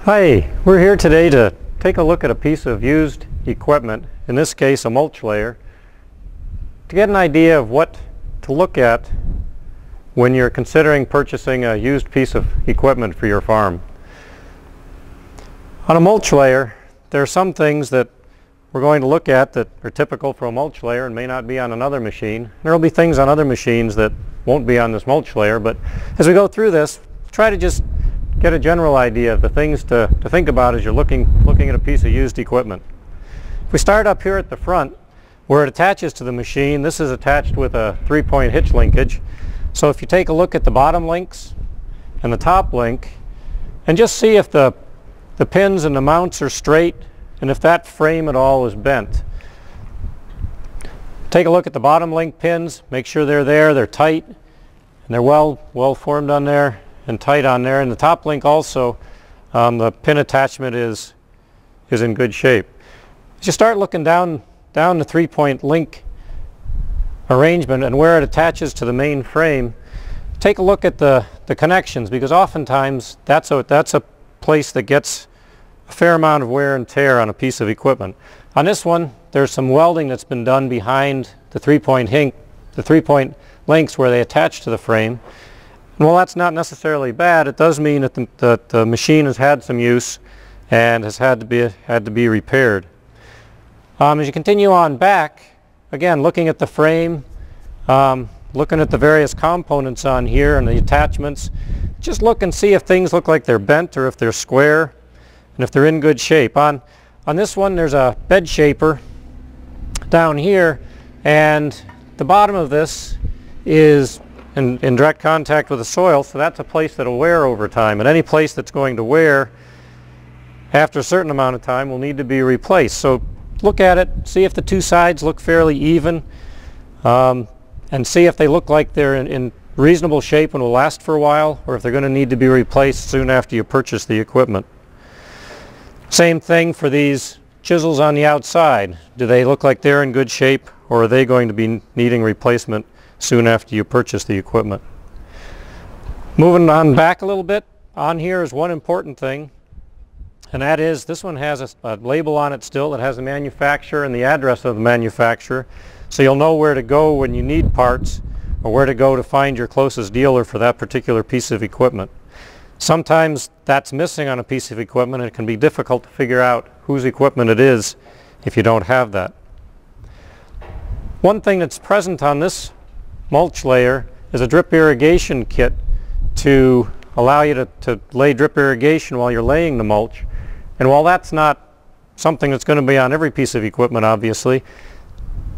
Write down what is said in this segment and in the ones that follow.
Hi, we're here today to take a look at a piece of used equipment, in this case a mulch layer, to get an idea of what to look at when you're considering purchasing a used piece of equipment for your farm. On a mulch layer, there are some things that we're going to look at that are typical for a mulch layer and may not be on another machine. There will be things on other machines that won't be on this mulch layer, but as we go through this, try to just get a general idea of the things to think about as you're looking at a piece of used equipment. If we start up here at the front, where it attaches to the machine, this is attached with a 3-point hitch linkage. So if you take a look at the bottom links and the top link, and just see if the pins and the mounts are straight, and if that frame at all is bent. Take a look at the bottom link pins, make sure they're there, they're tight, and they're well formed on there and tight on there. And the top link also, the pin attachment is in good shape. As you start looking down the 3-point link arrangement and where it attaches to the main frame, take a look at the connections, because oftentimes that's a place that gets a fair amount of wear and tear on a piece of equipment. On this one, there's some welding that's been done behind the 3-point links where they attach to the frame. And while that's not necessarily bad, it does mean that the machine has had some use and has had to be repaired. As you continue on back, again looking at the frame, looking at the various components on here and the attachments, just look and see if things look like they're bent or if they're square and if they're in good shape. On this one, there's a bed shaper down here, and the bottom of this is in direct contact with the soil, so that's a place that'll wear over time, and any place that's going to wear after a certain amount of time will need to be replaced. So look at it, see if the two sides look fairly even, and see if they look like they're in reasonable shape and will last for a while, or if they're going to need to be replaced soon after you purchase the equipment. Same thing for these chisels on the outside. Do they look like they're in good shape, or are they going to be needing replacement soon after you purchase the equipment? Moving on back a little bit, on here is one important thing, and that is this one has a label on it still that has the manufacturer and the address of the manufacturer, so you'll know where to go when you need parts, or where to go to find your closest dealer for that particular piece of equipment. Sometimes that's missing on a piece of equipment, and it can be difficult to figure out whose equipment it is if you don't have that. One thing that's present on this mulch layer is a drip irrigation kit to allow you to lay drip irrigation while you're laying the mulch. And while that's not something that's going to be on every piece of equipment, obviously,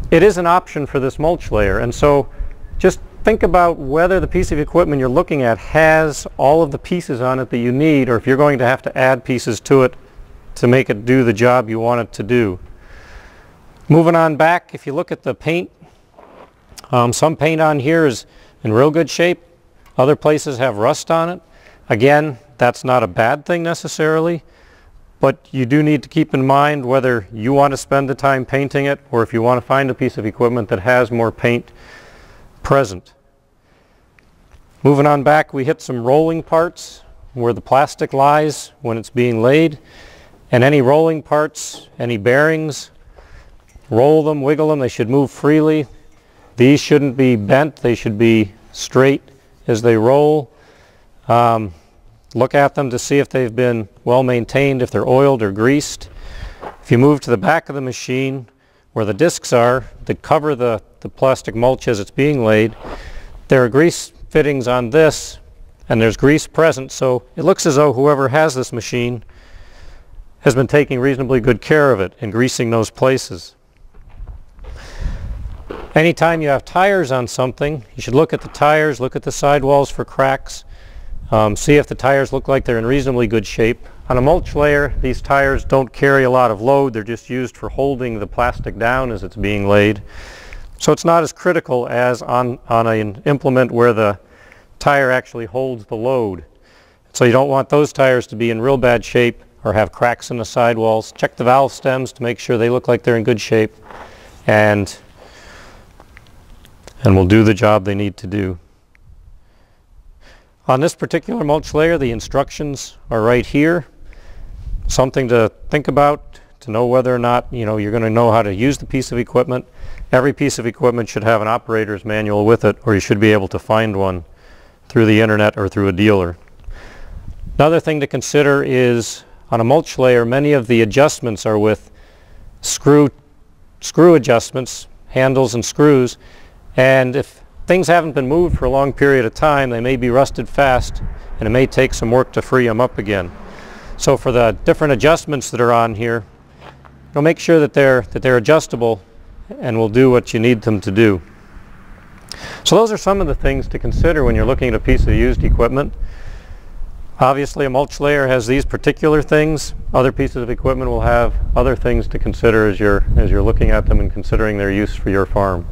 it is an option for this mulch layer. And so just think about whether the piece of equipment you're looking at has all of the pieces on it that you need, or if you're going to have to add pieces to it to make it do the job you want it to do. Moving on back, if you look at the paint, some paint on here is in real good shape. Other places have rust on it. Again, that's not a bad thing necessarily, but you do need to keep in mind whether you want to spend the time painting it, or if you want to find a piece of equipment that has more paint present. Moving on back, we hit some rolling parts where the plastic lies when it's being laid, and any rolling parts, any bearings, roll them, wiggle them, they should move freely. These shouldn't be bent, they should be straight as they roll. Look at them to see if they've been well maintained, if they're oiled or greased. If you move to the back of the machine where the discs are that cover the plastic mulch as it's being laid, there are grease fittings on this, and there's grease present, so it looks as though whoever has this machine has been taking reasonably good care of it and greasing those places. Anytime you have tires on something, you should look at the tires, look at the sidewalls for cracks, see if the tires look like they're in reasonably good shape. On a mulch layer, these tires don't carry a lot of load, they're just used for holding the plastic down as it's being laid. So it's not as critical as on an implement where the tire actually holds the load. So you don't want those tires to be in real bad shape or have cracks in the sidewalls. Check the valve stems to make sure they look like they're in good shape, and will do the job they need to do. On this particular mulch layer, the instructions are right here. something to think about, to know whether or not you're going to know how to use the piece of equipment. Every piece of equipment should have an operator's manual with it, or you should be able to find one through the internet or through a dealer. Another thing to consider is on a mulch layer, many of the adjustments are with screw adjustments, handles and screws, and if things haven't been moved for a long period of time, they may be rusted fast, and it may take some work to free them up again. So for the different adjustments that are on here, make sure that they're adjustable and will do what you need them to do. So those are some of the things to consider when you're looking at a piece of used equipment. Obviously, a mulch layer has these particular things. Other pieces of equipment will have other things to consider as you're looking at them and considering their use for your farm.